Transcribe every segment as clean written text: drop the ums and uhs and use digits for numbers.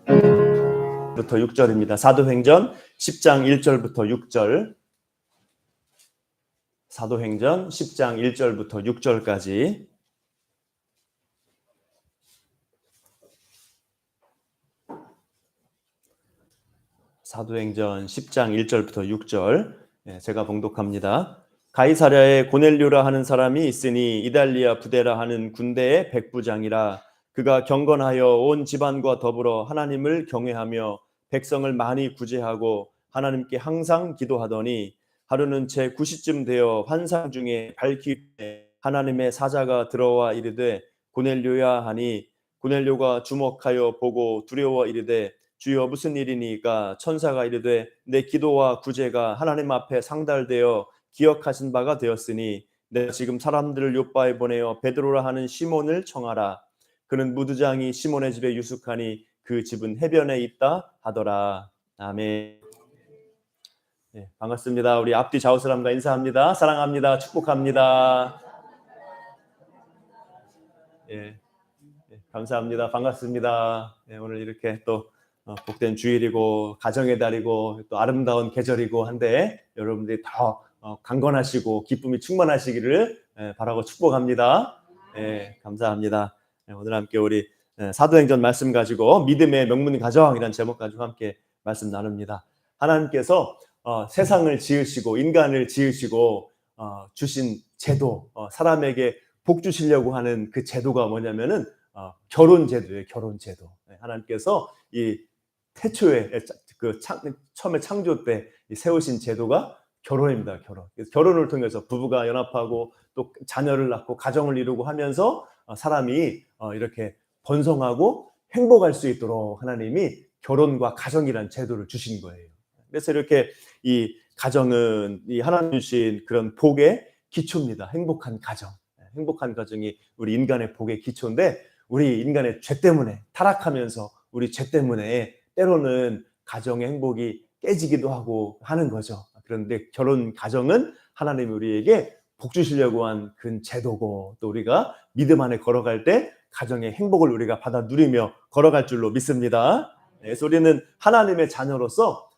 부터 6절입니다. 사도행전 10장 1절부터 6절. 사도행전 10장 1절부터 6절까지. 사도행전 10장 1절부터 6절. 제가 봉독합니다. 가이사랴에 고넬료라 하는 사람이 있으니 이달리아 부대라 하는 군대의 백부장이라. 그가 경건하여 온 집안과 더불어 하나님을 경외하며 백성을 많이 구제하고 하나님께 항상 기도하더니 하루는 제 9시쯤 되어 환상 중에 밝히되 하나님의 사자가 들어와 이르되 고넬료야 하니 고넬료가 주목하여 보고 두려워 이르되 주여 무슨 일이니까? 천사가 이르되 내 기도와 구제가 하나님 앞에 상달되어 기억하신 바가 되었으니 내가 지금 사람들을 요바에 보내어 베드로라 하는 시몬을 청하라. 그는 무두장이 시몬의 집에 유숙하니 그 집은 해변에 있다 하더라. 아멘. 네, 반갑습니다. 우리 앞뒤 좌우 사람과 인사합니다. 사랑합니다. 축복합니다. 예, 감사합니다. 반갑습니다. 오늘 이렇게 또 복된 주일이고 가정의 달이고 또 아름다운 계절이고 한데 여러분들이 더 강건하시고 기쁨이 충만하시기를 바라고 축복합니다. 감사합니다. 오늘 함께 우리 사도행전 말씀 가지고 믿음의 명문 가정이라는 제목 가지고 함께 말씀 나눕니다. 하나님께서 세상을 지으시고 인간을 지으시고 주신 제도, 사람에게 복 주시려고 하는 그 제도가 뭐냐면은 결혼 제도예요. 결혼 제도. 하나님께서 이 태초에 처음에 창조 때 세우신 제도가 결혼입니다. 결혼. 그래서 결혼을 통해서 부부가 연합하고 또 자녀를 낳고 가정을 이루고 하면서 사람이 이렇게 번성하고 행복할 수 있도록 하나님이 결혼과 가정이라는 제도를 주신 거예요. 그래서 이렇게 이 가정은 이 하나님 주신 그런 복의 기초입니다. 행복한 가정. 행복한 가정이 우리 인간의 복의 기초인데 우리 인간의 죄 때문에 타락하면서 우리 죄 때문에 때로는 가정의 행복이 깨지기도 하고 하는 거죠. 그런데 결혼 가정은 하나님이 우리에게 복 주시려고 한 그 제도고 또 우리가 믿음 안에 걸어갈 때 가정의 행복을 우리가 받아 누리며 걸어갈 줄로 믿습니다. 그래서 우리는 하나님의 자녀로서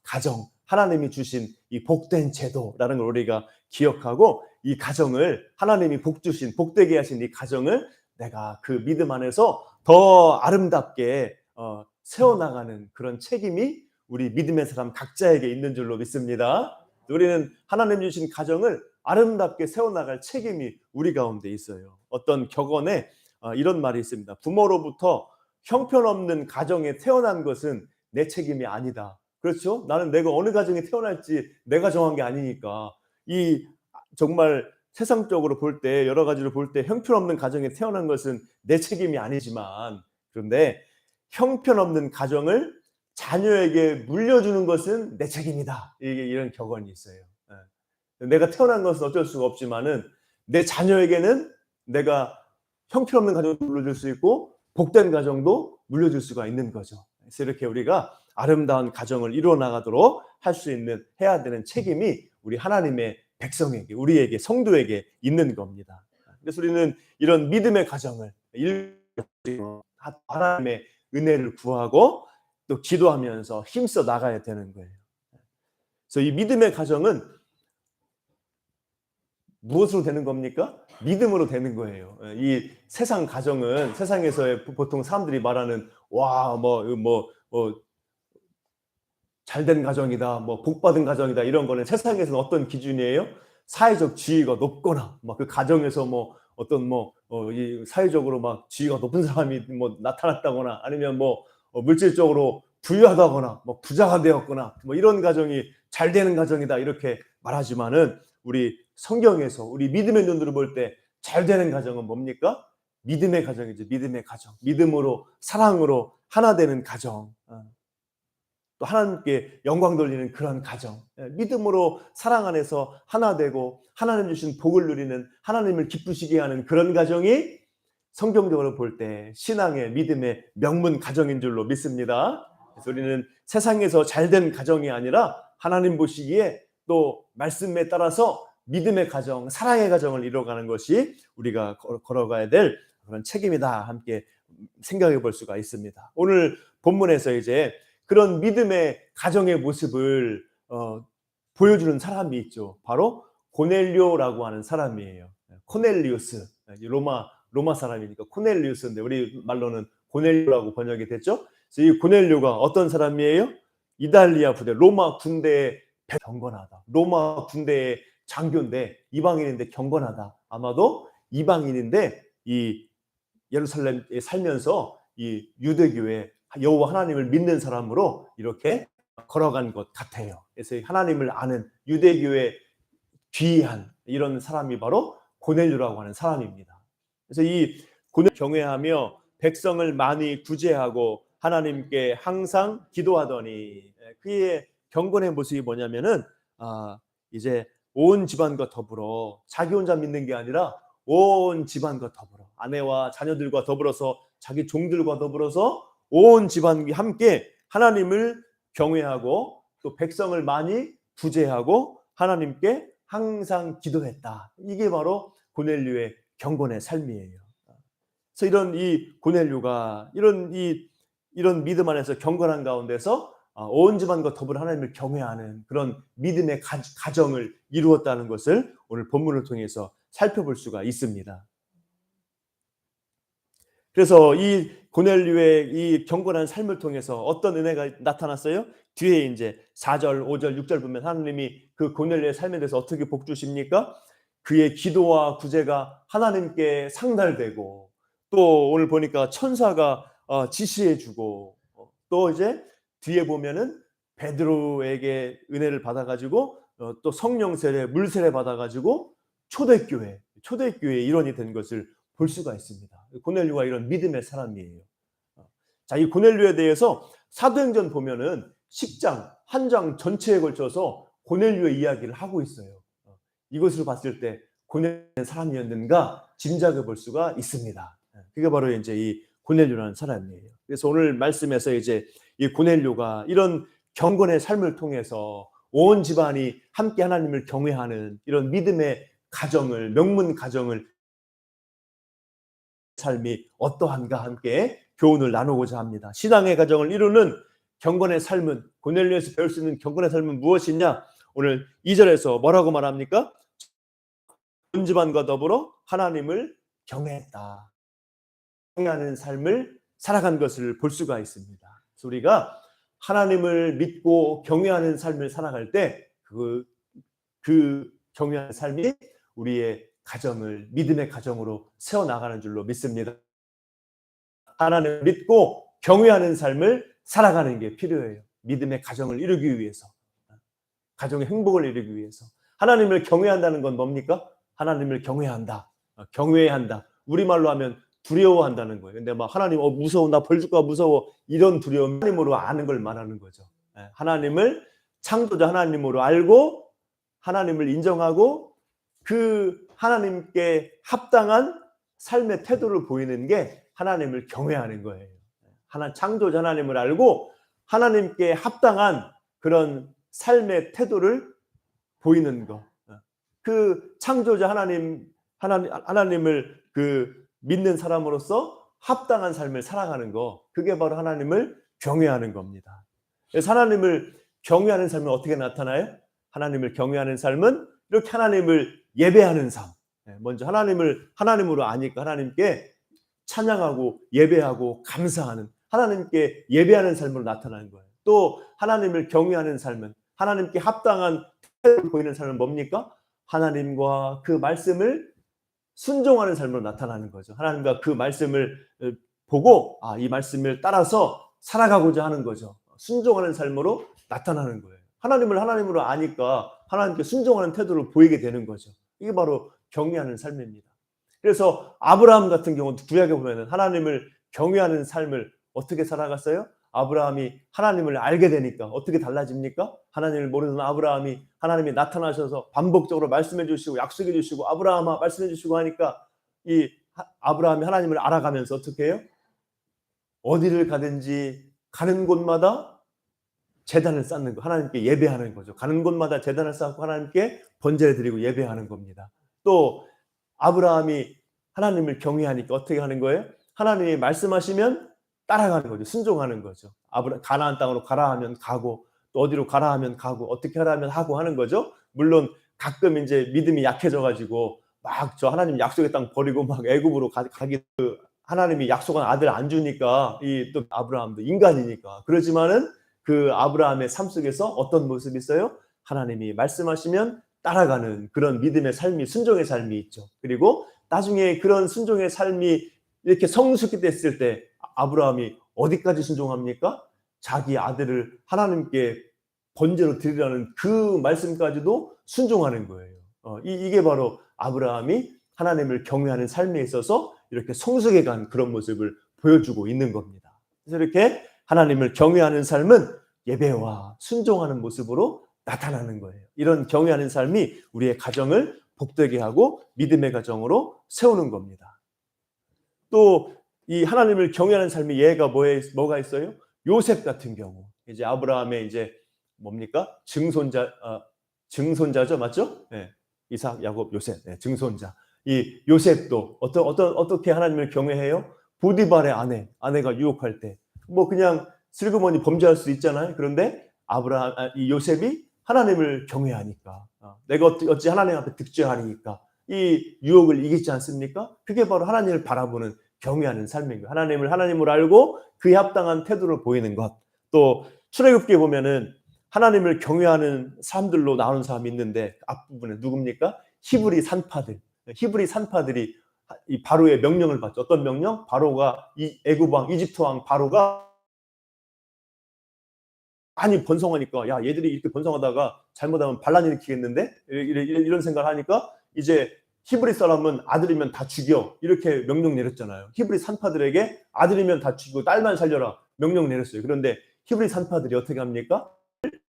가정, 하나님이 주신 이 복된 제도라는 걸 우리가 기억하고 이 가정을 하나님이 복 주신 복되게 하신 이 가정을 내가 그 믿음 안에서 더 아름답게 세워나가는 그런 책임이 우리 믿음의 사람 각자에게 있는 줄로 믿습니다. 우리는 하나님 주신 가정을 아름답게 세워나갈 책임이 우리 가운데 있어요. 어떤 격언에 이런 말이 있습니다. 부모로부터 형편없는 가정에 태어난 것은 내 책임이 아니다. 그렇죠? 나는 내가 어느 가정에 태어날지 내가 정한 게 아니니까. 이 정말 세상적으로 볼 때 여러 가지로 볼 때 형편없는 가정에 태어난 것은 내 책임이 아니지만 그런데 형편없는 가정을 자녀에게 물려주는 것은 내 책임이다. 이런 격언이 있어요. 내가 태어난 것은 어쩔 수가 없지만은 내 자녀에게는 내가 형편없는 가정도 물려줄 수 있고 복된 가정도 물려줄 수가 있는 거죠. 그래서 이렇게 우리가 아름다운 가정을 이루어 나가도록 할 수 있는 해야 되는 책임이 우리 하나님의 백성에게 우리에게 성도에게 있는 겁니다. 그래서 우리는 이런 믿음의 가정을 하나님의 은혜를 구하고 또 기도하면서 힘써 나가야 되는 거예요. 그래서 이 믿음의 가정은 무엇으로 되는 겁니까? 믿음으로 되는 거예요. 이 세상 가정은 세상에서의 보통 사람들이 말하는 잘된 가정이다, 복받은 가정이다 이런 거는 세상에서는 어떤 기준이에요? 사회적 지위가 높거나 그 가정에서 이 사회적으로 지위가 높은 사람이 나타났다거나 아니면 물질적으로 부유하다거나 부자가 되었거나 이런 가정이 잘 되는 가정이다 이렇게 말하지만은 우리 성경에서 우리 믿음의 눈으로 볼 때 잘 되는 가정은 뭡니까? 믿음의 가정이죠. 믿음의 가정. 믿음으로 사랑으로 하나 되는 가정. 또 하나님께 영광 돌리는 그런 가정. 믿음으로 사랑 안에서 하나 되고 하나님 주신 복을 누리는 하나님을 기쁘시게 하는 그런 가정이 성경적으로 볼 때 신앙의 믿음의 명문 가정인 줄로 믿습니다. 그래서 우리는 세상에서 잘된 가정이 아니라 하나님 보시기에 또 말씀에 따라서 믿음의 가정, 사랑의 가정을 이루어가는 것이 우리가 걸어가야 될 그런 책임이다. 함께 생각해 볼 수가 있습니다. 오늘 본문에서 이제 그런 믿음의 가정의 모습을 보여주는 사람이 있죠. 바로 고넬료라고 하는 사람이에요. 코넬리우스, 로마 사람이니까 코넬리우스인데 우리 말로는 고넬료라고 번역이 됐죠. 그래서 이 고넬료가 어떤 사람이에요? 이탈리아 부대, 로마 군대의 경건하다. 로마 군대의 장교인데 이방인인데 경건하다. 아마도 이방인인데 이 예루살렘에 살면서 이 유대교회 여호와 하나님을 믿는 사람으로 이렇게 걸어간 것 같아요. 그래서 하나님을 아는 유대교의 귀한 이런 사람이 바로 고넬료라고 하는 사람입니다. 그래서 이 고넬료 경외하며 백성을 많이 구제하고 하나님께 항상 기도하더니 그의 경건의 모습이 뭐냐면은 이제 온 집안과 더불어 자기 혼자 믿는 게 아니라 온 집안과 더불어 아내와 자녀들과 더불어서 자기 종들과 더불어서 온 집안이 함께 하나님을 경외하고 또 백성을 많이 구제하고 하나님께 항상 기도했다. 이게 바로 고넬료의 경건의 삶이에요. 그래서 이런 이 고넬료가 이런 믿음 안에서 경건한 가운데서 온 집안과 더불어 하나님을 경외하는 그런 믿음의 가정을 이루었다는 것을 오늘 본문을 통해서 살펴볼 수가 있습니다. 그래서 이 고넬료의 이 경건한 삶을 통해서 어떤 은혜가 나타났어요? 뒤에 이제 4절, 5절, 6절 보면 하나님이 그 고넬료의 삶에 대해서 어떻게 복 주십니까? 그의 기도와 구제가 하나님께 상달되고 또 오늘 보니까 천사가 지시해주고 또 이제 뒤에 보면은 베드로에게 은혜를 받아가지고 또 성령 세례, 물 세례 받아가지고 초대교회 일원이 된 것을 볼 수가 있습니다. 고넬료가 이런 믿음의 사람이에요. 자, 이 고넬료에 대해서 사도행전 보면은 10장, 한 장 전체에 걸쳐서 고넬료의 이야기를 하고 있어요. 이것으로 봤을 때 고넬료는 사람이었는가 짐작해 볼 수가 있습니다. 그게 바로 이제 이 고넬료라는 사람이에요. 그래서 오늘 말씀에서 이제 이 고넬료가 이런 경건의 삶을 통해서 온 집안이 함께 하나님을 경외하는 이런 믿음의 가정을, 명문 가정을 삶이 어떠한가 함께 교훈을 나누고자 합니다. 신앙의 가정을 이루는 경건의 삶은, 고넬료에서 배울 수 있는 경건의 삶은 무엇이냐? 오늘 2절에서 뭐라고 말합니까? 온 집안과 더불어 하나님을 경외했다. 경외하는 삶을 살아간 것을 볼 수가 있습니다. 그래서 우리가 하나님을 믿고 경외하는 삶을 살아갈 때 그 경외하는 삶이 우리의 가정을 믿음의 가정으로 세워나가는 줄로 믿습니다. 하나님을 믿고 경외하는 삶을 살아가는 게 필요해요. 믿음의 가정을 이루기 위해서, 가정의 행복을 이루기 위해서. 하나님을 경외한다는 건 뭡니까? 하나님을 경외한다, 경외한다. 우리말로 하면 두려워한다는 거예요. 근데 막 하나님 무서워, 나 벌 줄까 무서워, 이런 두려움, 하나님으로 아는 걸 말하는 거죠. 하나님을 창조자 하나님으로 알고 하나님을 인정하고 그 하나님께 합당한 삶의 태도를 보이는 게 하나님을 경외하는 거예요. 창조자 하나님을 알고 하나님께 합당한 그런 삶의 태도를 보이는 것. 그 창조자 하나님을 그 믿는 사람으로서 합당한 삶을 살아가는 거, 그게 바로 하나님을 경외하는 겁니다. 그래서 하나님을 경외하는 삶은 어떻게 나타나요? 하나님을 경외하는 삶은 이렇게 하나님을 예배하는 삶. 먼저 하나님을 하나님으로 아니까 하나님께 찬양하고 예배하고 감사하는, 하나님께 예배하는 삶으로 나타나는 거예요. 또 하나님을 경외하는 삶은, 하나님께 합당한 태도를 보이는 삶은 뭡니까? 하나님과 그 말씀을 순종하는 삶으로 나타나는 거죠. 하나님과 그 말씀을 보고 이 말씀을 따라서 살아가고자 하는 거죠. 순종하는 삶으로 나타나는 거예요. 하나님을 하나님으로 아니까 하나님께 순종하는 태도를 보이게 되는 거죠. 이게 바로 경외하는 삶입니다. 그래서 아브라함 같은 경우도 구약에 보면 하나님을 경외하는 삶을 어떻게 살아갔어요? 아브라함이 하나님을 알게 되니까 어떻게 달라집니까? 하나님을 모르는 아브라함이 하나님이 나타나셔서 반복적으로 말씀해 주시고 약속해 주시고 아브라함아 말씀해 주시고 하니까 이 아브라함이 하나님을 알아가면서 어떻게 해요? 어디를 가든지 가는 곳마다 제단을 쌓는 거, 하나님께 예배하는 거죠. 가는 곳마다 제단을 쌓고 하나님께 번제를 드리고 예배하는 겁니다. 또 아브라함이 하나님을 경외하니까 어떻게 하는 거예요? 하나님이 말씀하시면 따라가는 거죠. 순종하는 거죠. 가나안 땅으로 가라 하면 가고, 또 어디로 가라 하면 가고, 어떻게 하라 하면 하고 하는 거죠. 물론 가끔 이제 믿음이 약해져 가지고 막 저 하나님 약속의 땅 버리고 막 애굽으로 가기, 하나님이 약속한 아들 안 주니까 이 또 아브라함도 인간이니까. 그러지만은 그 아브라함의 삶 속에서 어떤 모습이 있어요? 하나님이 말씀하시면 따라가는 그런 믿음의 삶이, 순종의 삶이 있죠. 그리고 나중에 그런 순종의 삶이 이렇게 성숙히 됐을 때 아브라함이 어디까지 순종합니까? 자기 아들을 하나님께 번제로 드리라는 그 말씀까지도 순종하는 거예요. 이게 바로 아브라함이 하나님을 경외하는 삶에 있어서 이렇게 성숙해 간 그런 모습을 보여주고 있는 겁니다. 그래서 이렇게 하나님을 경외하는 삶은 예배와 순종하는 모습으로 나타나는 거예요. 이런 경외하는 삶이 우리의 가정을 복되게 하고 믿음의 가정으로 세우는 겁니다. 또 이 하나님을 경외하는 삶의 예가 뭐가 있어요? 요셉 같은 경우, 이제 아브라함의 이제 뭡니까? 증손자죠, 맞죠? 네. 이삭, 야곱, 요셉, 네, 증손자. 이 요셉도 어떻게 하나님을 경외해요? 보디발의 아내가 유혹할 때, 뭐 그냥 슬그머니 범죄할 수 있잖아요. 그런데 이 요셉이 하나님을 경외하니까, 내가 어찌 하나님 앞에 득죄하리니까 이 유혹을 이기지 않습니까? 그게 바로 하나님을 바라보는 경외하는 삶인 거예요. 하나님을 하나님으로 알고 그에 합당한 태도를 보이는 것. 또 출애굽기에 보면은 하나님을 경외하는 사람들로 나오는 사람이 있는데 앞부분에 누굽니까? 히브리 산파들이 이 바로의 명령을 받죠. 어떤 명령? 바로가 애굽 왕, 이집트 왕 바로가 많이 번성하니까, 야, 얘들이 이렇게 번성하다가 잘못하면 반란 일으키겠는데? 이런 생각을 하니까 이제 히브리 사람은 아들이면 다 죽여, 이렇게 명령 내렸잖아요. 히브리 산파들에게 아들이면 다 죽이고 딸만 살려라 명령 내렸어요. 그런데 히브리 산파들이 어떻게 합니까?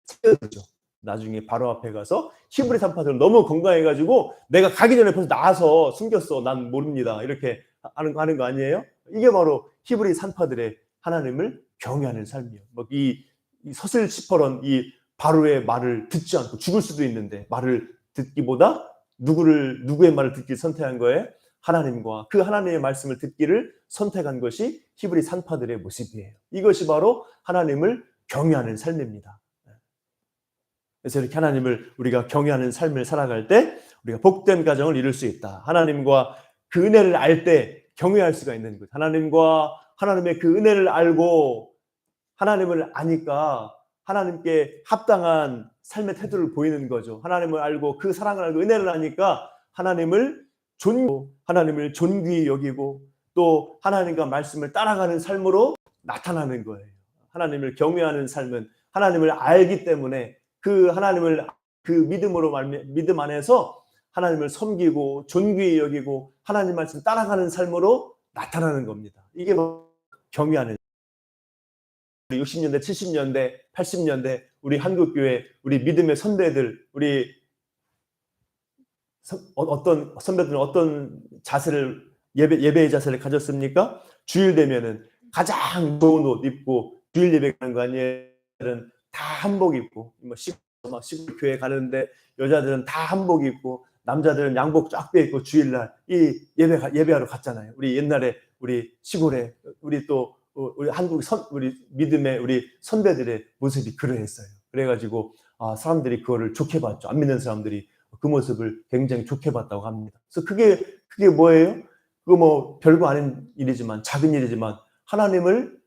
살려주죠. 나중에 바로 앞에 가서 히브리 산파들은 너무 건강해가지고 내가 가기 전에 벌써 나와서 숨겼어, 난 모릅니다, 이렇게 하는 거 아니에요? 이게 바로 히브리 산파들의 하나님을 경외하는 삶이에요. 이 서슬시퍼런 이 바로의 말을 듣지 않고 죽을 수도 있는데 말을 듣기보다 누구의 말을 듣기를 선택한 거예요? 하나님과 그 하나님의 말씀을 듣기를 선택한 것이 히브리 산파들의 모습이에요. 이것이 바로 하나님을 경외하는 삶입니다. 그래서 이렇게 하나님을 우리가 경외하는 삶을 살아갈 때 우리가 복된 가정을 이룰 수 있다. 하나님과 그 은혜를 알 때 경외할 수가 있는 거죠. 하나님의 그 은혜를 알고 하나님을 아니까 하나님께 합당한 삶의 태도를 보이는 거죠. 하나님을 알고 그 사랑을 알고 은혜를 아니까 하나님을 존귀히 여기고 또 하나님과 말씀을 따라가는 삶으로 나타나는 거예요. 하나님을 경외하는 삶은 하나님을 알기 때문에 그 믿음 안에서 하나님을 섬기고 존귀히 여기고 하나님 말씀 따라가는 삶으로 나타나는 겁니다. 이게 경외하는 60년대, 70년대, 80년대 우리 한국교회, 우리 믿음의 선배들, 어떤 선배들은 어떤 자세를 예배의 자세를 가졌습니까? 주일 되면은 가장 좋은 옷 입고 주일 예배 가는 거 아니에요? 다 한복 입고 시골 교회 가는데 여자들은 다 한복 입고 남자들은 양복 쫙 빼입고 주일날 이 예배하러 갔잖아요. 우리 옛날에 우리 시골에 우리 믿음의 우리 선배들의 모습이 그러했어요. 그래가지고 사람들이 그거를 좋게 봤죠. 안 믿는 사람들이 그 모습을 굉장히 좋게 봤다고 합니다. 그래서 그게 뭐예요? 그거 뭐 별거 아닌 일이지만, 작은 일이지만 하나님을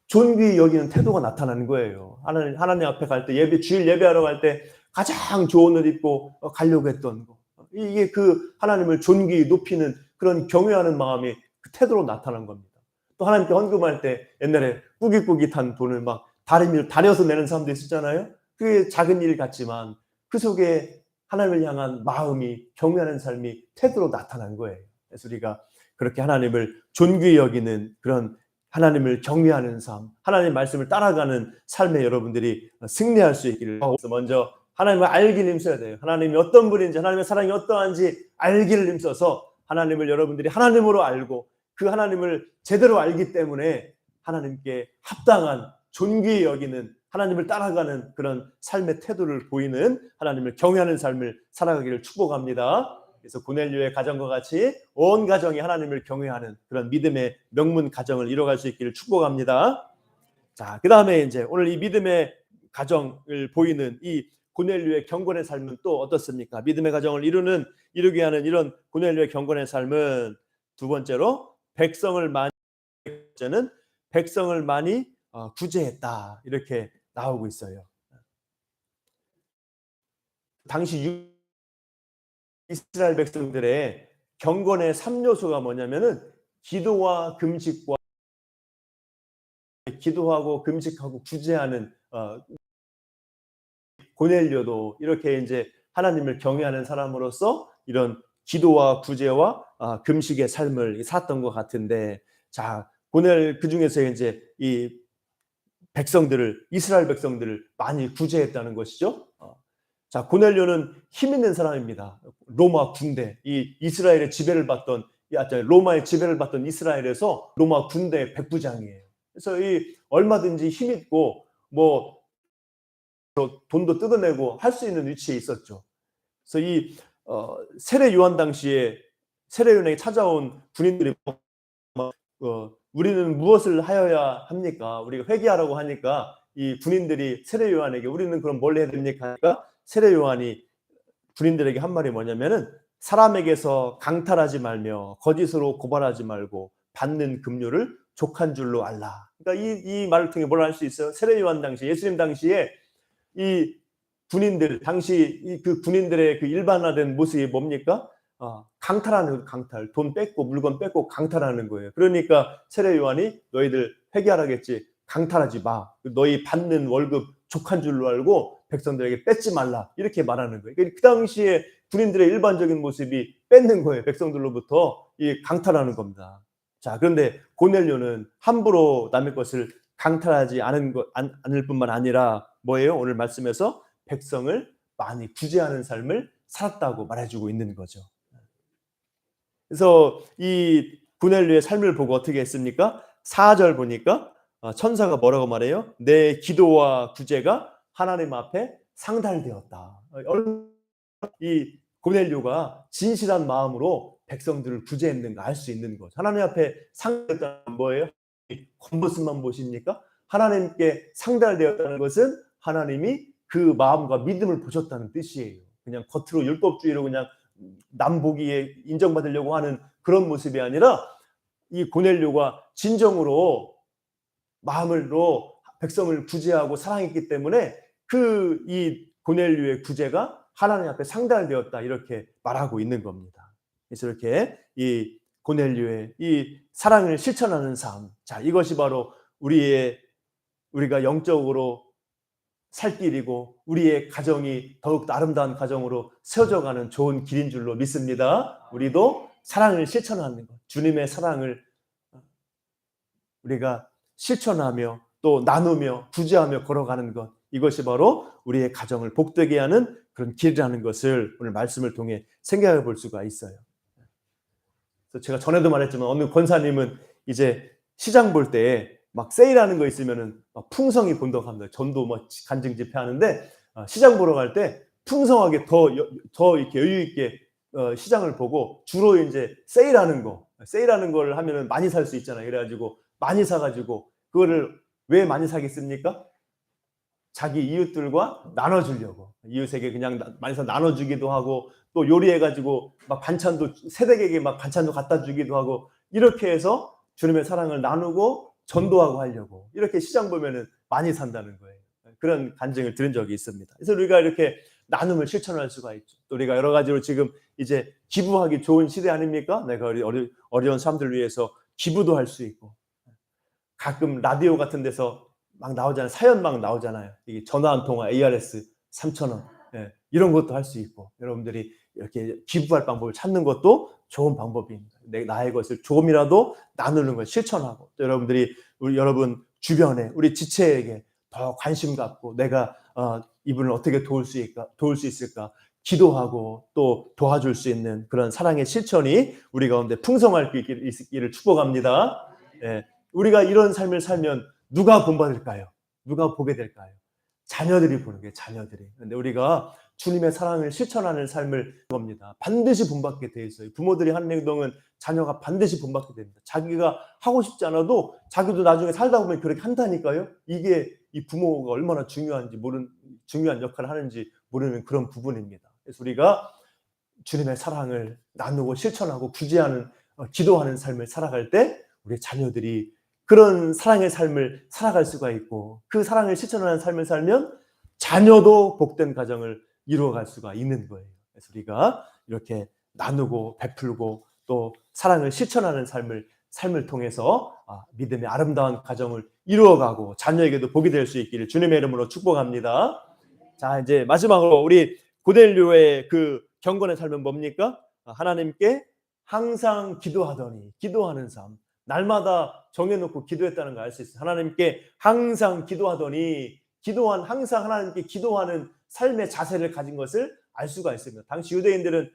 존귀히 여기는 태도가 나타나는 거예요. 하나님 앞에 갈 때 주일 예배하러 갈 때 가장 좋은 옷 입고 가려고 했던 거. 이게 그 하나님을 존귀히 높이는 그런 경외하는 마음이 그 태도로 나타난 겁니다. 또 하나님께 헌금할 때 옛날에 꾸깃꾸깃한 돈을 막 다려서 내는 사람도 있었잖아요. 그게 작은 일 같지만 그 속에 하나님을 향한 마음이, 경외하는 삶이 태도로 나타난 거예요. 그래서 우리가 그렇게 하나님을 존귀히 여기는 그런 하나님을 경외하는 삶, 하나님의 말씀을 따라가는 삶에 여러분들이 승리할 수 있기를. 먼저 하나님을 알기를 힘써야 돼요. 하나님이 어떤 분인지, 하나님의 사랑이 어떠한지 알기를 힘써서 하나님을 여러분들이 하나님으로 알고 그 하나님을 제대로 알기 때문에 하나님께 합당한 존귀히 여기는 하나님을 따라가는 그런 삶의 태도를 보이는 하나님을 경외하는 삶을 살아가기를 축복합니다. 그래서 고넬료의 가정과 같이 온 가정이 하나님을 경외하는 그런 믿음의 명문 가정을 이뤄갈 수 있기를 축복합니다. 자, 그 다음에 이제 오늘 이 믿음의 가정을 보이는 이 고넬료의 경건의 삶은 또 어떻습니까? 믿음의 가정을 이루게 하는 이런 고넬료의 경건의 삶은 두 번째로 백성을 많이 구제했다 이렇게 나오고 있어요. 당시 이스라엘 백성들의 경건의 3요소가 뭐냐면은 기도하고 금식하고 구제하는 고넬료도 이렇게 이제 하나님을 경외하는 사람으로서 이런 기도와 구제와 금식의 삶을 살았던 것 같은데, 자, 그 중에서 이제 이 이스라엘 백성들을 많이 구제했다는 것이죠. 자, 고넬료는 힘 있는 사람입니다. 로마 군대, 로마의 지배를 받던 이스라엘에서 로마 군대 백부장이에요. 그래서 얼마든지 힘 있고 뭐 돈도 뜯어내고 할 수 있는 위치에 있었죠. 그래서 세례 요한에게 찾아온 군인들이 우리는 무엇을 하여야 합니까? 우리가 회개하라고 하니까 이 군인들이 세례 요한에게 우리는 그럼 뭘 해야 됩니까? 하니까 세례 요한이 군인들에게 한 말이 뭐냐면은 사람에게서 강탈하지 말며 거짓으로 고발하지 말고 받는 급료를 족한 줄로 알라. 그러니까 이 말을 통해 뭘 할 수 있어요? 세례 요한 당시, 예수님 당시에 이 군인들, 당시 그 군인들의 그 일반화된 모습이 뭡니까? 강탈하는 강탈, 돈 뺏고 물건 뺏고 강탈하는 거예요. 그러니까 세례 요한이 너희들 회개하라겠지, 강탈하지 마. 너희 받는 월급 족한 줄로 알고 백성들에게 뺏지 말라. 이렇게 말하는 거예요. 그 당시에 군인들의 일반적인 모습이 뺏는 거예요. 백성들로부터 강탈하는 겁니다. 자, 그런데 고넬료는 함부로 남의 것을 강탈하지 않을 뿐만 아니라 뭐예요? 오늘 말씀에서 백성을 많이 구제하는 삶을 살았다고 말해주고 있는 거죠. 그래서 이 고넬료의 삶을 보고 어떻게 했습니까? 4절 보니까 천사가 뭐라고 말해요? 내 기도와 구제가 하나님 앞에 상달되었다. 이 고넬료가 진실한 마음으로 백성들을 구제했는가 알 수 있는 거죠. 하나님 앞에 상달되었다는 뭐예요? 겉모습만 보십니까? 하나님께 상달되었다는 것은 하나님이 그 마음과 믿음을 보셨다는 뜻이에요. 그냥 겉으로 율법주의로 그냥 남 보기에 인정받으려고 하는 그런 모습이 아니라 이 고넬료가 진정으로 마음으로 백성을 구제하고 사랑했기 때문에 이 고넬료의 구제가 하나님 앞에 상달되었다 이렇게 말하고 있는 겁니다. 그래서 이렇게 이 고넬료의 이 사랑을 실천하는 삶, 자, 이것이 바로 우리가 영적으로 살 길이고 우리의 가정이 더욱 아름다운 가정으로 세워져가는 좋은 길인 줄로 믿습니다. 우리도 사랑을 실천하는 것, 주님의 사랑을 우리가 실천하며 또 나누며 구제하며 걸어가는 것, 이것이 바로 우리의 가정을 복되게 하는 그런 길이라는 것을 오늘 말씀을 통해 생각해 볼 수가 있어요. 그래서 제가 전에도 말했지만 어느 권사님은 이제 시장 볼 때 막 세일하는 거 있으면은 막 풍성히 본다고 합니다. 전도 뭐 간증 집회하는데 시장 보러 갈 때 풍성하게 더 이렇게 여유 있게 시장을 보고 주로 이제 세일하는 걸 하면은 많이 살 수 있잖아요. 그래가지고 많이 사가지고 그거를 왜 많이 사겠습니까? 자기 이웃들과 나눠주려고, 이웃에게 그냥 많이 사 나눠주기도 하고 또 요리해가지고 막 반찬도 세대에게 막 반찬도 갖다 주기도 하고 이렇게 해서 주님의 사랑을 나누고 전도하고 하려고 이렇게 시장 보면은 많이 산다는 거예요. 그런 간증을 들은 적이 있습니다. 그래서 우리가 이렇게 나눔을 실천할 수가 있죠. 또 우리가 여러 가지로 지금 이제 기부하기 좋은 시대 아닙니까? 내가 어려운 사람들 위해서 기부도 할 수 있고, 가끔 라디오 같은 데서 막 나오잖아요. 사연 막 나오잖아요. 이게 전화 한 통화 ARS 3,000원, 이런 것도 할 수 있고, 여러분들이 이렇게 기부할 방법을 찾는 것도 좋은 방법입니다. 나의 것을 조금이라도 나누는 걸 실천하고, 또 여러분 주변에 우리 지체에게 더 관심 갖고 내가 이분을 어떻게 도울 수 있을까 기도하고 또 도와줄 수 있는 그런 사랑의 실천이 우리 가운데 풍성할 수 있기를 축복합니다. 우리가 이런 삶을 살면 누가 본받을까요? 누가 보게 될까요? 자녀들이 보는 거예요. 자녀들이. 근데 우리가 주님의 사랑을 실천하는 삶을 겁니다. 반드시 본받게 돼 있어요. 부모들이 하는 행동은 자녀가 반드시 본받게 됩니다. 자기가 하고 싶지 않아도 자기도 나중에 살다 보면 그렇게 한다니까요. 이게 이 부모가 얼마나 중요한 역할을 하는지 모르는 그런 부분입니다. 그래서 우리가 주님의 사랑을 나누고 실천하고 구제하는 기도하는 삶을 살아갈 때 우리 자녀들이 그런 사랑의 삶을 살아갈 수가 있고 그 사랑을 실천하는 삶을 살면 자녀도 복된 가정을 이루어갈 수가 있는 거예요. 그래서 우리가 이렇게 나누고 베풀고 또 사랑을 실천하는 삶을 통해서 믿음의 아름다운 가정을 이루어가고 자녀에게도 복이 될 수 있기를 주님의 이름으로 축복합니다. 자, 이제 마지막으로 우리 고넬료의 그 경건의 삶은 뭡니까? 하나님께 항상 기도하더니 기도하는 삶. 날마다 정해놓고 기도했다는 걸 알 수 있어요. 하나님께 항상 기도하더니 항상 하나님께 기도하는 삶의 자세를 가진 것을 알 수가 있습니다. 당시 유대인들은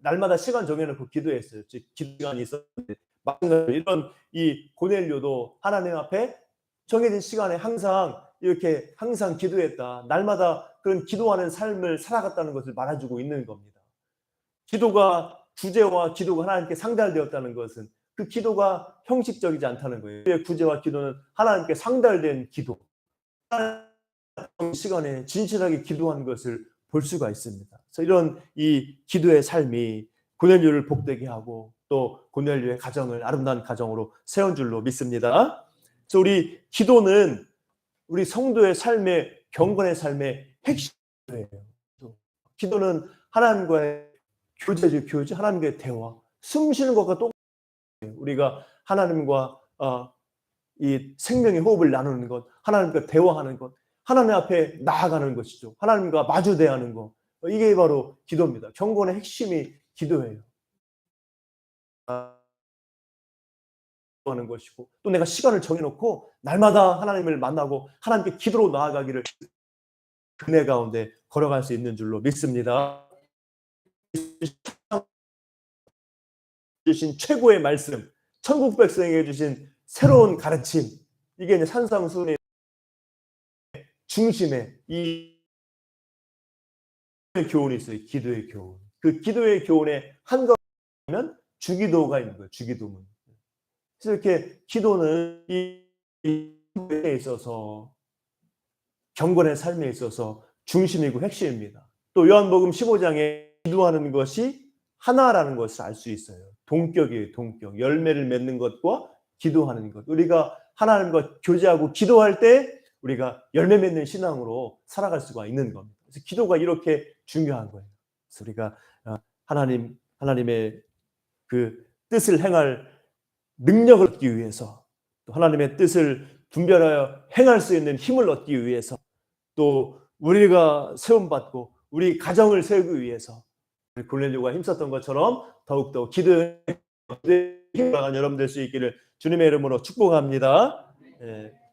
날마다 시간 정해놓고 기도했어요. 즉 기도시간이 있었는데 마찬가지로 이런 이 고넬료도 하나님 앞에 정해진 시간에 항상 이렇게 항상 기도했다. 날마다 그런 기도하는 삶을 살아갔다는 것을 말해주고 있는 겁니다. 기도가 구제와 기도가 하나님께 상달되었다는 것은 그 기도가 형식적이지 않다는 거예요. 구제와 기도는 하나님께 상달된 기도. 시간에 진실하게 기도한 것을 볼 수가 있습니다. 그래서 이런 이 기도의 삶이 고넬료를 복되게 하고 또 고넬료의 가정을 아름다운 가정으로 세운 줄로 믿습니다. 그래서 우리 기도는 우리 성도의 삶의 경건의 삶의 핵심이에요. 기도는 하나님과의 교제죠, 교제. 하나님과의 대화. 숨 쉬는 것과 똑같아요. 우리가 하나님과 이 생명의 호흡을 나누는 것, 하나님과 대화하는 것, 하나님 앞에 나아가는 것이죠. 하나님과 마주 대하는 것. 이게 바로 기도입니다. 경건의 핵심이 기도예요. 하는 것이고 또 내가 시간을 정해놓고 날마다 하나님을 만나고 하나님께 기도로 나아가기를 은혜 가운데 걸어갈 수 있는 줄로 믿습니다. 주신 최고의 말씀, 천국 백성에게 주신 새로운 가르침, 이게 이제 산상수훈의 중심에 이 교훈이 있어요. 기도의 교훈. 그 기도의 교훈의 한가운데는 주기도가 있는 거예요. 주기도문. 그래서 이렇게 기도는 에 있어서 경건의 삶에 있어서 중심이고 핵심입니다. 또 요한복음 15장에 기도하는 것이 하나라는 것을 알 수 있어요. 동격이에요. 동격. 열매를 맺는 것과 기도하는 것. 우리가 하나님과 교제하고 기도할 때 우리가 열매 맺는 신앙으로 살아갈 수가 있는 겁니다. 그래서 기도가 이렇게 중요한 거예요. 그래서 우리가 하나님의 그 뜻을 행할 능력을 얻기 위해서 또 하나님의 뜻을 분별하여 행할 수 있는 힘을 얻기 위해서 또 우리가 세움받고 우리 가정을 세우기 위해서 고넬료가 힘썼던 것처럼 더욱더 기도에 힘을 나간 여러분 될 수 있기를 주님의 이름으로 축복합니다.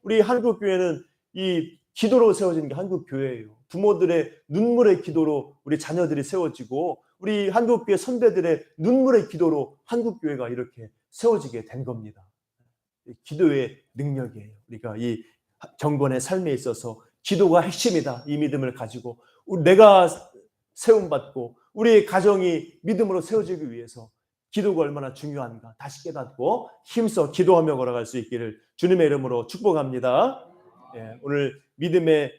우리 한국교회는 이 기도로 세워진 게 한국교회예요. 부모들의 눈물의 기도로 우리 자녀들이 세워지고 우리 한국교회 선배들의 눈물의 기도로 한국교회가 이렇게 세워지게 된 겁니다. 기도의 능력이에요. 우리가 이 경건의 삶에 있어서 기도가 핵심이다. 이 믿음을 가지고 내가 세움받고 우리의 가정이 믿음으로 세워지기 위해서 기도가 얼마나 중요한가 다시 깨닫고 힘써 기도하며 걸어갈 수 있기를 주님의 이름으로 축복합니다. 오늘 믿음의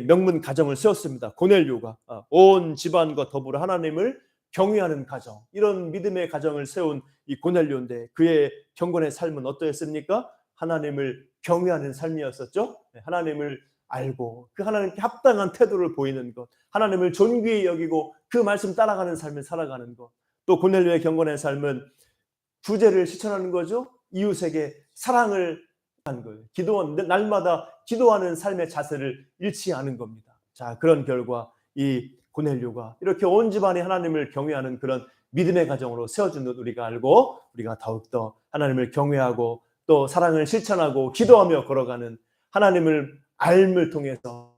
명문 가정을 세웠습니다. 고넬료가 온 집안과 더불어 하나님을 경외하는 가정, 이런 믿음의 가정을 세운 이 고넬료인데 그의 경건의 삶은 어떠했습니까? 하나님을 경외하는 삶이었었죠. 하나님을 알고 그 하나님께 합당한 태도를 보이는 것, 하나님을 존귀히 여기고 그 말씀 따라가는 삶을 살아가는 것. 또 고넬료의 경건의 삶은 구제를 실천하는 거죠. 이웃에게 사랑을 하는 거예요. 날마다 기도하는 삶의 자세를 잃지 않은 겁니다. 자, 그런 결과 이 고넬료가 이렇게 온 집안이 하나님을 경외하는 그런 믿음의 가정으로 세워준 것 우리가 알고 우리가 더욱더 하나님을 경외하고 또 사랑을 실천하고 기도하며 걸어가는 하나님을 알을 통해서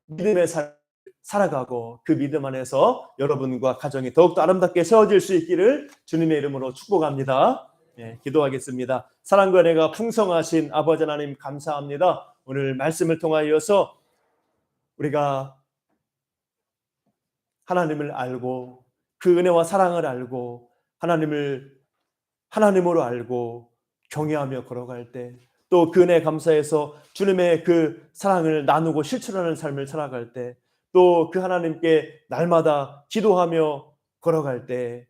믿음의 삶을 살아가고 그 믿음 안에서 여러분과 가정이 더욱더 아름답게 세워질 수 있기를 주님의 이름으로 축복합니다. 기도하겠습니다. 사랑과 은혜가 풍성하신 아버지 하나님 감사합니다. 오늘 말씀을 통하여서 우리가 하나님을 알고 그 은혜와 사랑을 알고 하나님으로 알고 경외하며 걸어갈 때, 또 그 은혜에 감사해서 주님의 그 사랑을 나누고 실천하는 삶을 살아갈 때, 또 그 하나님께 날마다 기도하며 걸어갈 때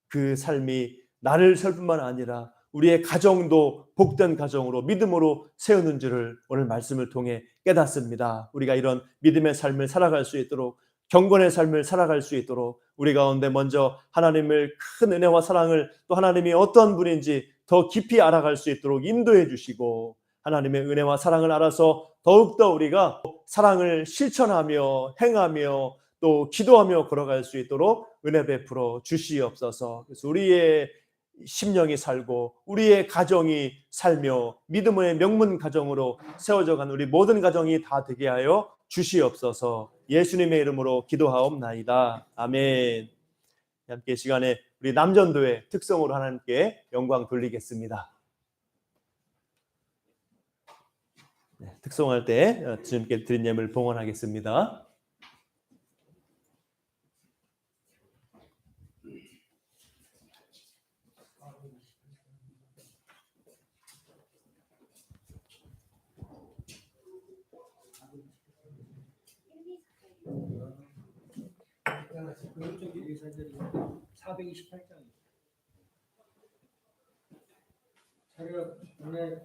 그 삶이 나를 살 뿐만 아니라 우리의 가정도 복된 가정으로 믿음으로 세우는 줄을 오늘 말씀을 통해 깨닫습니다. 우리가 이런 믿음의 삶을 살아갈 수 있도록, 경건의 삶을 살아갈 수 있도록 우리 가운데 먼저 하나님을 큰 은혜와 사랑을, 또 하나님이 어떤 분인지 더 깊이 알아갈 수 있도록 인도해 주시고, 하나님의 은혜와 사랑을 알아서 더욱더 우리가 사랑을 실천하며 행하며 또 기도하며 걸어갈 수 있도록 은혜 베풀어 주시옵소서. 그래서 우리의 심령이 살고 우리의 가정이 살며 믿음의 명문 가정으로 세워져 간 우리 모든 가정이 다 되게 하여 주시옵소서. 예수님의 이름으로 기도하옵나이다. 아멘. 함께 시간에 우리 남전도의 특성으로 하나님께 영광 돌리겠습니다. 특성할 때 주님께 드린 예물 봉헌하겠습니다. 오른쪽 예사절이 428장. 차렷 오늘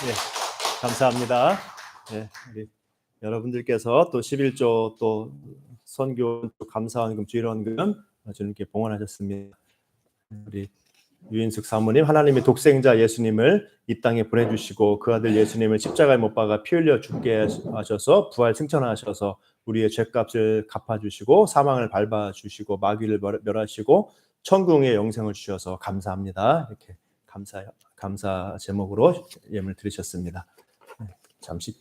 네, 감사합니다. 네, 우리 여러분들께서 또 11조 또 선교 감사원금 주일원금 주님께 봉헌하셨습니다. 우리 유인숙 사모님, 하나님의 독생자 예수님을 이 땅에 보내주시고 그 아들 예수님을 십자가에 못 박아 피 흘려 죽게 하셔서 부활 승천하셔서 우리의 죄값을 갚아주시고 사망을 밟아주시고 마귀를 멸하시고 천국의 영생을 주셔서 감사합니다. 이렇게 감사 제목으로 예물 드리셨습니다. 잠시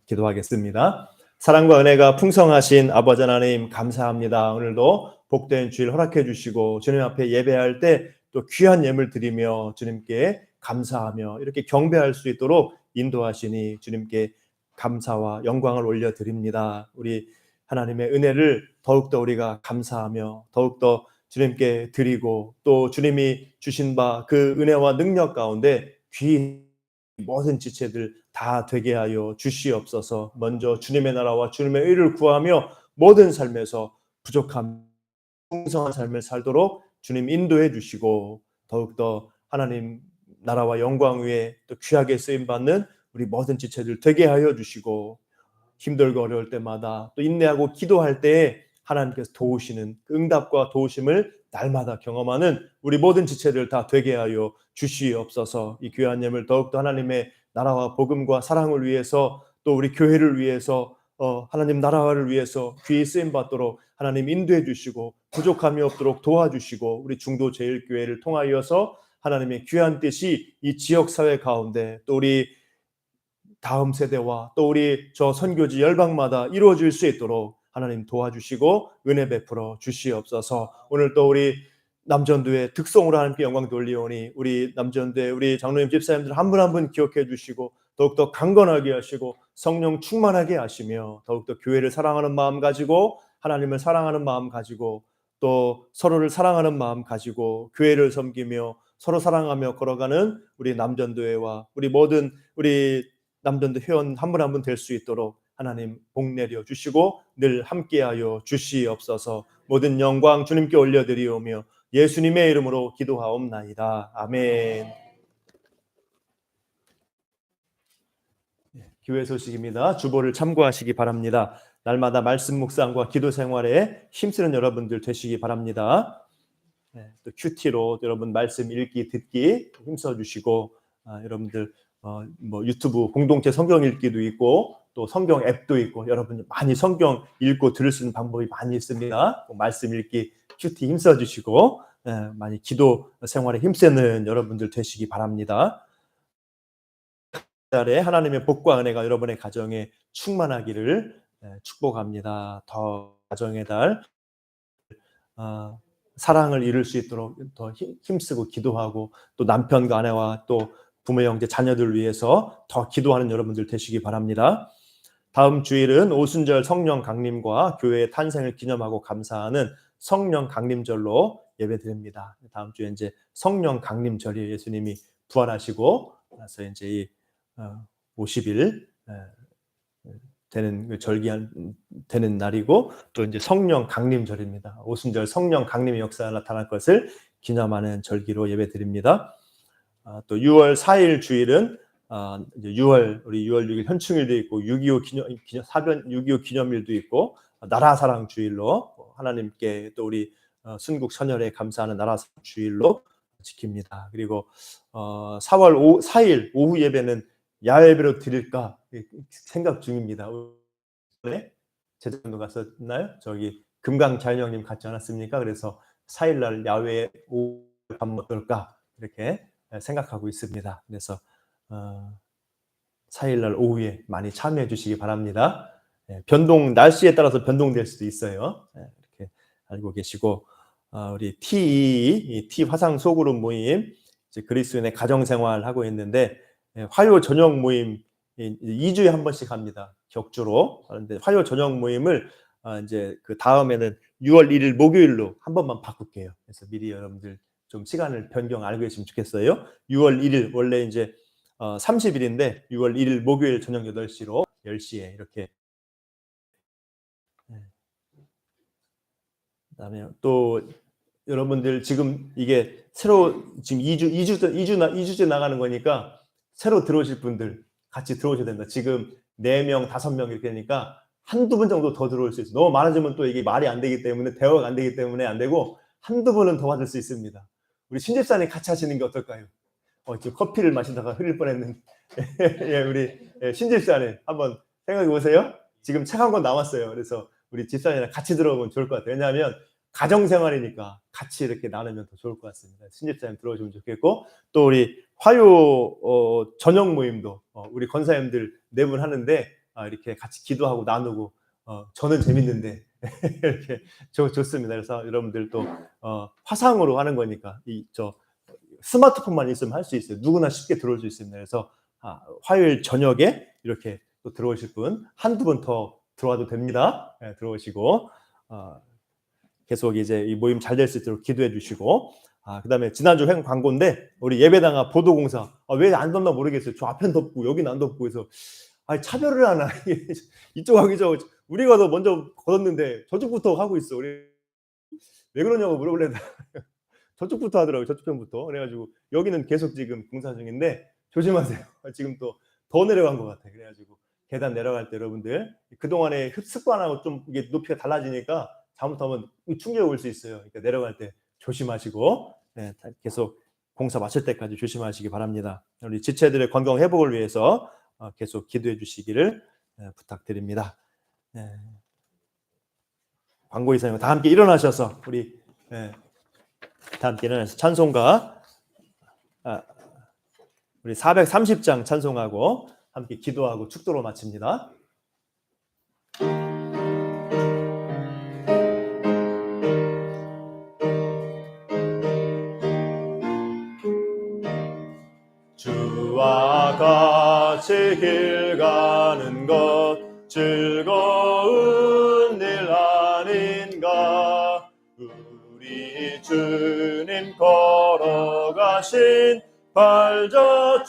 기도하겠습니다. 사랑과 은혜가 풍성하신 아버지 하나님 감사합니다. 오늘도 복된 주일 허락해 주시고 주님 앞에 예배할 때 또 귀한 예물 드리며 주님께 감사하며 이렇게 경배할 수 있도록 인도하시니 주님께 감사와 영광을 올려드립니다. 우리 하나님의 은혜를 더욱더 우리가 감사하며 더욱더 주님께 드리고 또 주님이 주신 바 그 은혜와 능력 가운데 귀한 모든 지체들 다 되게 하여 주시옵소서. 먼저 주님의 나라와 주님의 의를 구하며 모든 삶에서 부족함 풍성한 삶을 살도록 주님 인도해 주시고 더욱더 하나님 나라와 영광 위에 또 귀하게 쓰임받는 우리 모든 지체들 되게 하여 주시고 힘들고 어려울 때마다 또 인내하고 기도할 때에 하나님께서 도우시는 그 응답과 도우심을 날마다 경험하는 우리 모든 지체들 다 되게 하여 주시옵소서. 이 귀한 예물 더욱더 하나님의 나라와 복음과 사랑을 위해서 또 우리 교회를 위해서 하나님 나라를 위해서 귀히 쓰임 받도록 하나님 인도해 주시고 부족함이 없도록 도와주시고 우리 중도 제일교회를 통하여서 하나님의 귀한 뜻이 이 지역 사회 가운데 또 우리 다음 세대와 또 우리 저 선교지 열방마다 이루어질 수 있도록 하나님 도와주시고 은혜 베풀어 주시옵소서. 오늘 또 우리 남전도의 특성으로 하나님께 영광 돌리오니 우리 남전도의 우리 장로님 집사님들 한 분 한 분 기억해 주시고 더욱더 강건하게 하시고 성령 충만하게 하시며 더욱더 교회를 사랑하는 마음 가지고 하나님을 사랑하는 마음 가지고 또 서로를 사랑하는 마음 가지고 교회를 섬기며 서로 사랑하며 걸어가는 우리 남전도회와 우리 모든 우리 남전도 회원 한 분 한 분 될 수 있도록 하나님 복 내려 주시고 늘 함께하여 주시옵소서. 모든 영광 주님께 올려드리오며 예수님의 이름으로 기도하옵나이다. 아멘. 교회 소식입니다. 주보를 참고하시기 바랍니다. 날마다 말씀 묵상과 기도 생활에 힘쓰는 여러분들 되시기 바랍니다. 또 큐티로 여러분 말씀 읽기 듣기 힘써 주시고 여러분들 뭐 유튜브 공동체 성경 읽기도 있고 또 성경 앱도 있고 여러분 많이 성경 읽고 들을 수 있는 방법이 많이 있습니다. 말씀 읽기 큐티 힘써 주시고 많이 기도 생활에 힘쓰는 여러분들 되시기 바랍니다. 달에 하나님의 복과 은혜가 여러분의 가정에 충만하기를 축복합니다. 더 가정의 달 사랑을 이룰 수 있도록 더 힘쓰고 기도하고 또 남편과 아내와 또 부모 형제 자녀들 위해서 더 기도하는 여러분들 되시기 바랍니다. 다음 주일은 오순절 성령 강림과 교회의 탄생을 기념하고 감사하는 성령 강림절로 예배드립니다. 다음 주에 이제 성령 강림절이 예수님이 부활하시고 나서 이제 이 50일 되는 되는 날이고 또 이제 성령 강림절입니다. 오순절 성령 강림의 역사가 나타날 것을 기념하는 절기로 예배드립니다. 또 6월 4일 주일은 이제 6월 6일 현충일도 있고 6.25 사변 6.25 기념일도 있고 나라 사랑 주일로 하나님께 또 우리 순국 선열에 감사하는 나라 사랑 주일로 지킵니다. 그리고 4월 4일 오후 예배는 야외 예배로 드릴까 생각 중입니다. 네? 제주도 갔었나요? 저기 금강 자연형님 갔지 않았습니까? 그래서 4일날 야외 오후 밥 먹을까 이렇게 생각하고 있습니다. 그래서 4일날 오후에 많이 참여해 주시기 바랍니다. 변동 날씨에 따라서 변동될 수도 있어요. 이렇게 알고 계시고 우리 T 화상 소그룹 모임 이제 그리스도인의 가정 생활 하고 있는데 화요 저녁 모임 2주에 한 번씩 합니다. 격주로. 그런데 화요 저녁 모임을 이제 그 다음에는 6월 1일 목요일로 한 번만 바꿀게요. 그래서 미리 여러분들 좀 시간을 변경 알고 계시면 좋겠어요. 6월 1일 원래 이제 30일인데 6월 1일 목요일 저녁 8시로 10시에 이렇게. 그다음에 또 여러분들 지금 이게 새로 지금 2주째 나가는 거니까 새로 들어오실 분들 같이 들어오셔야 된다. 지금 4명, 5명 이렇게 되니까 한두 분 정도 더 들어올 수 있어요. 너무 많아지면 또 이게 말이 안 되기 때문에 대화가 안 되기 때문에 안 되고 한두 분은 더 받을 수 있습니다. 우리 신집사님 같이 하시는 게 어떨까요? 지금 커피를 마시다가 흐릴 뻔했는 예, 우리 신집사님 한번 생각해 보세요. 지금 책 한 권 나왔어요. 그래서 우리 집사님이랑 같이 들어오면 좋을 것 같아요. 왜냐하면 가정생활이니까 같이 이렇게 나누면 더 좋을 것 같습니다. 신집사님 들어오시면 좋겠고, 또 우리 화요 저녁 모임도 우리 권사님들 4분 하는데 이렇게 같이 기도하고 나누고 저는 재밌는데 이렇게 좋습니다. 그래서 여러분들 또 화상으로 하는 거니까 스마트폰만 있으면 할 수 있어요. 누구나 쉽게 들어올 수 있습니다. 그래서 화요일 저녁에 이렇게 또 들어오실 분 한두 분 더 들어와도 됩니다. 네, 들어오시고 계속 이제 이 모임 잘 될 수 있도록 기도해 주시고, 그다음에 지난주 횡 광고인데 우리 예배당아 보도공사 왜 안 덮나 모르겠어요. 저 앞엔 덮고 여기는 안 덮고 해서 차별을 하나 이쪽하고 이쪽 우리가 더 먼저 걷었는데 저쪽부터 하고 있어. 우리 왜 그러냐고 물어볼래 저쪽부터 하더라고요. 저쪽 편부터. 그래가지고 여기는 계속 지금 공사 중인데 조심하세요. 지금 또 더 내려간 것 같아. 그래가지고 계단 내려갈 때 여러분들 그동안의 습관하고 좀 이게 높이가 달라지니까 잘못하면 충격이 올 수 있어요. 그러니까 내려갈 때 조심하시고 계속 공사 마칠 때까지 조심하시기 바랍니다. 우리 지체들의 건강 회복을 위해서 계속 기도해 주시기를 부탁드립니다. 광고 이사님 다 함께 일어나셔서 우리 다 함께 일어나서 찬송가 우리 430장 찬송하고 함께 기도하고 축도로 마칩니다. 주와 같이 길 가는 것 즐거운 일 아닌가. 우리 주님 걸어가신 발자취를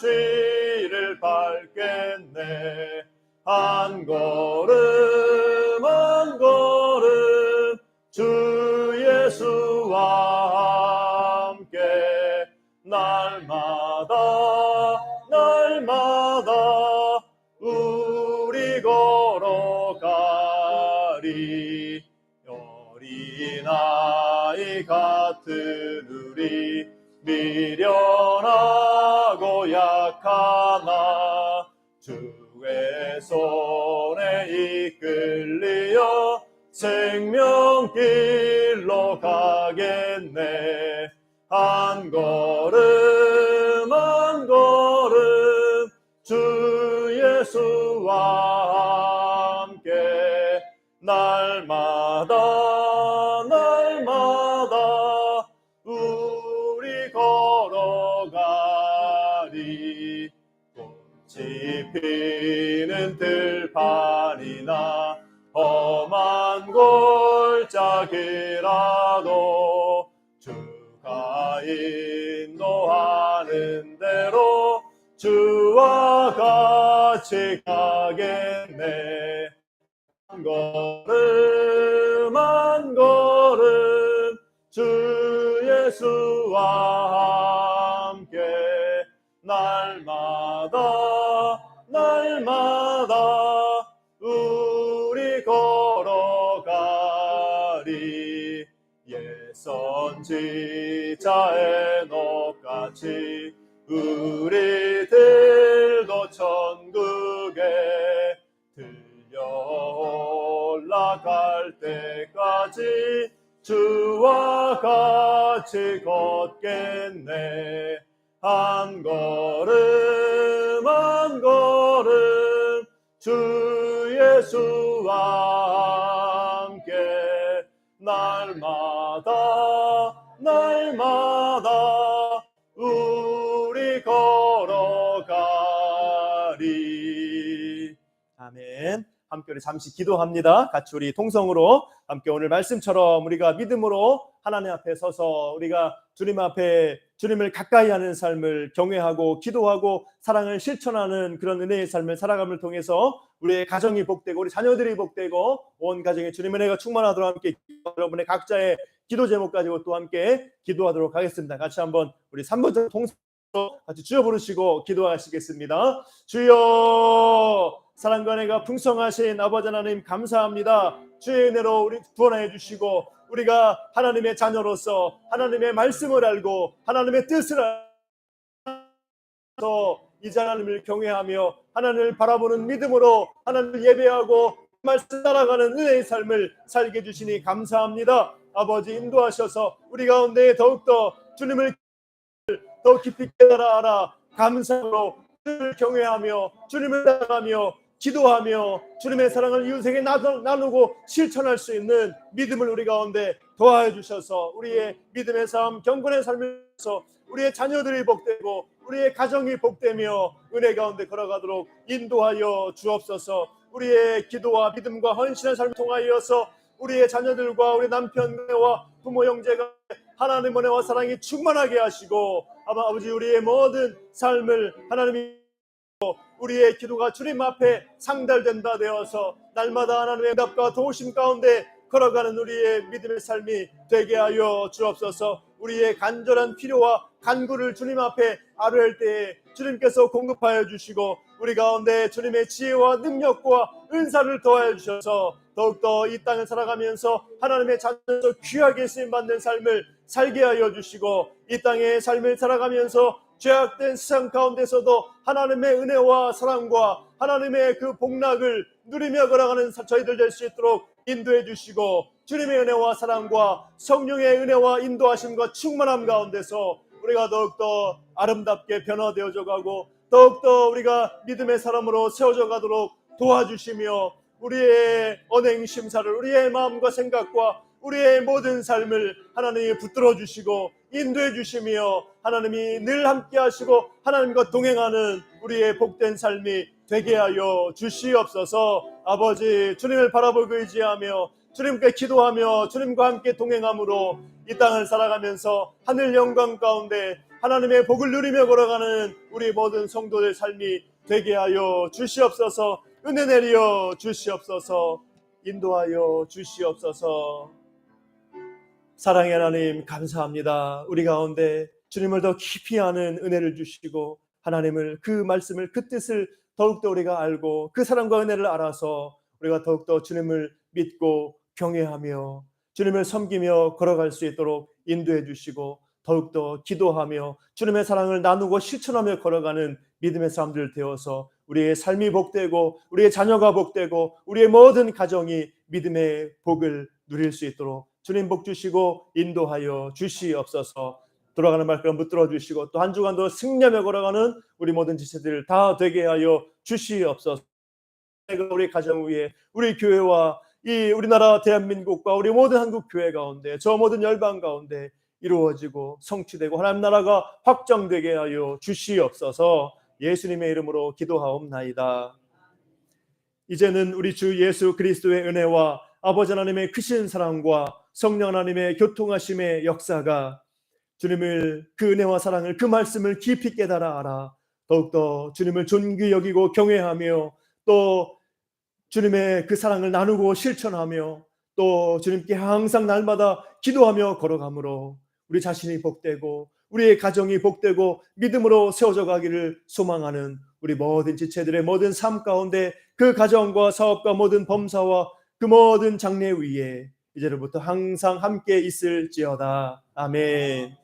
밟겠네. 한 걸음 한 걸음 주 예수와 함께 날마다 우리 걸어가리. 어린아이 같은 우리 미련하고 약하나 주의 손에 이끌리어 생명길로 가겠네. 한 걸음 한 걸음 주 예수와 함께 날마다 우리 걸어가리. 꽃이 피는 들판이나 험한 골짜기라도 주가 인도하는 대로 주와 같이 가겠네. 한 걸음 한 걸음 주 예수와 함께 날마다 우리 걸어가리. 옛 선지자 에녹같이 우리들도 천국에 들려 올라갈 때까지 주와 같이 걷겠네. 한 걸음 한 걸음 주 예수와 함께 날마다 우리 걸어가리. 아멘. 함께 우리 잠시 기도합니다. 같이 우리 통성으로 함께 오늘 말씀처럼 우리가 믿음으로 하나님 앞에 서서 우리가 주님 앞에 주님을 가까이 하는 삶을 경외하고 기도하고 사랑을 실천하는 그런 은혜의 삶을 살아감을 통해서 우리의 가정이 복되고 우리 자녀들이 복되고 온 가정에 주님의 은혜가 충만하도록 함께 여러분의 각자의 기도 제목 가지고 또 함께 기도하도록 하겠습니다. 같이 한번 우리 3번 통성으로 같이 주여 부르시고 기도하시겠습니다. 주여, 사랑과 은혜가 풍성하신 아버지 하나님 감사합니다. 주의 은혜로 우리 구원해 주시고 우리가 하나님의 자녀로서 하나님의 말씀을 알고 하나님의 뜻을 알아서 이제 하나님을 경외하며 하나님을 바라보는 믿음으로 하나님을 예배하고 말씀 따라가는 은혜의 삶을 살게 해주시니 감사합니다. 아버지 인도하셔서 우리 가운데 더욱더 주님을 더 깊이 깨달아 알아 감사로 주님을 경외하며 주님을 따라가며 기도하며 주님의 사랑을 이웃에게 나누고 실천할 수 있는 믿음을 우리 가운데 도와해 주셔서 우리의 믿음의 삶, 경건의 삶에서 우리의 자녀들이 복되고 우리의 가정이 복되며 은혜 가운데 걸어가도록 인도하여 주옵소서. 우리의 기도와 믿음과 헌신의 삶을 통하여서 우리의 자녀들과 우리 남편과 부모 형제가 하나님의 은혜와 사랑이 충만하게 하시고 아버지 우리의 모든 삶을 하나님이 우리의 기도가 주님 앞에 상달된다 되어서 날마다 하나님의 응답과 도우심 가운데 걸어가는 우리의 믿음의 삶이 되게 하여 주옵소서. 우리의 간절한 필요와 간구를 주님 앞에 아뢰할 때에 주님께서 공급하여 주시고 우리 가운데 주님의 지혜와 능력과 은사를 더하여 주셔서 더욱더 이 땅을 살아가면서 하나님의 자녀로서 귀하게 쓰임받는 삶을 살게 하여 주시고 이 땅의 삶을 살아가면서 죄악된 세상 가운데서도 하나님의 은혜와 사랑과 하나님의 그 복락을 누리며 걸어가는 저희들 될 수 있도록 인도해 주시고 주님의 은혜와 사랑과 성령의 은혜와 인도하심과 충만함 가운데서 우리가 더욱더 아름답게 변화되어져 가고 더욱더 우리가 믿음의 사람으로 세워져 가도록 도와주시며 우리의 언행 심사를 우리의 마음과 생각과 우리의 모든 삶을 하나님이 붙들어 주시고 인도해 주시며 하나님이 늘 함께 하시고 하나님과 동행하는 우리의 복된 삶이 되게 하여 주시옵소서. 아버지 주님을 바라보고 의지하며 주님께 기도하며 주님과 함께 동행함으로 이 땅을 살아가면서 하늘 영광 가운데 하나님의 복을 누리며 걸어가는 우리 모든 성도들 삶이 되게 하여 주시옵소서. 은혜 내려 주시옵소서. 인도하여 주시옵소서. 사랑의 하나님 감사합니다. 우리 가운데 주님을 더 깊이 아는 은혜를 주시고 하나님을 그 말씀을 그 뜻을 더욱더 우리가 알고 그 사랑과 은혜를 알아서 우리가 더욱더 주님을 믿고 경외하며 주님을 섬기며 걸어갈 수 있도록 인도해 주시고 더욱더 기도하며 주님의 사랑을 나누고 실천하며 걸어가는 믿음의 사람들 되어서 우리의 삶이 복되고 우리의 자녀가 복되고 우리의 모든 가정이 믿음의 복을 누릴 수 있도록 주님 복 주시고 인도하여 주시옵소서. 돌아가는 말씀 붙들어 주시고 또 한 주간도 승리하며 걸어가는 우리 모든 지체들 다 되게 하여 주시옵소서. 우리 가정 위에 우리 교회와 이 우리나라 대한민국과 우리 모든 한국 교회 가운데 저 모든 열방 가운데 이루어지고 성취되고 하나님 나라가 확정되게 하여 주시옵소서. 예수님의 이름으로 기도하옵나이다. 이제는 우리 주 예수 그리스도의 은혜와 아버지 하나님의 크신 사랑과 성령 하나님의 교통하심의 역사가 주님을 그 은혜와 사랑을 그 말씀을 깊이 깨달아 알아 더욱더 주님을 존귀 여기고 경외하며 또 주님의 그 사랑을 나누고 실천하며 또 주님께 항상 날마다 기도하며 걸어가므로 우리 자신이 복되고 우리의 가정이 복되고 믿음으로 세워져 가기를 소망하는 우리 모든 지체들의 모든 삶 가운데 그 가정과 사업과 모든 범사와 그 모든 장래 위에 이제로부터 항상 함께 있을지어다. 아멘.